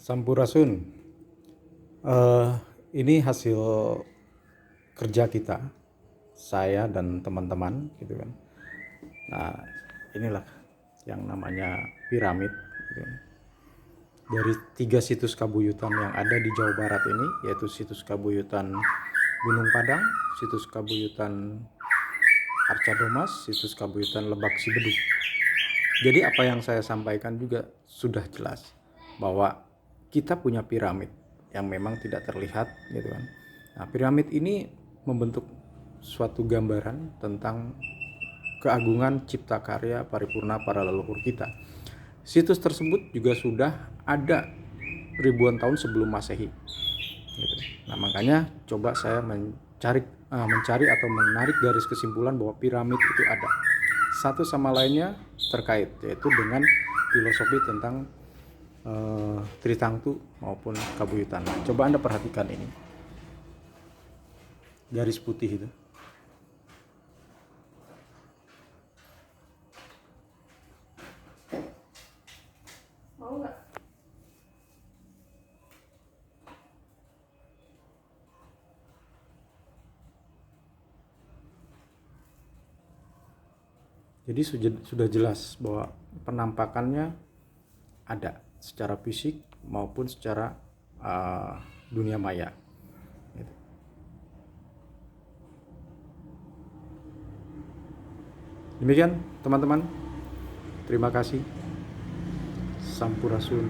Sampurasun. Eh, ini hasil kerja kita, saya dan teman-teman, gitu kan. Nah, inilah yang namanya piramid, gitu kan. Dari 3 situs kabuyutan yang ada di Jawa Barat ini, yaitu situs kabuyutan Gunung Padang, situs kabuyutan Arca Domas, situs kabuyutan Lebak Sibeduk. Jadi apa yang saya sampaikan juga sudah jelas bahwa kita punya piramid yang memang tidak terlihat, gitu kan. Nah, piramid ini membentuk suatu gambaran tentang keagungan cipta karya paripurna para leluhur kita. Situs tersebut juga sudah ada ribuan tahun sebelum Masehi, gitu. Nah, makanya coba saya mencari atau menarik garis kesimpulan bahwa piramid itu ada satu sama lainnya terkait, yaitu dengan filosofi tentang Tritangtu maupun Kabuyutan. Coba Anda perhatikan ini garis putih itu. Mau nggak? Jadi sudah jelas bahwa penampakannya ada secara fisik maupun secara dunia maya. Gitu. Demikian teman-teman. Terima kasih. Sampurasun.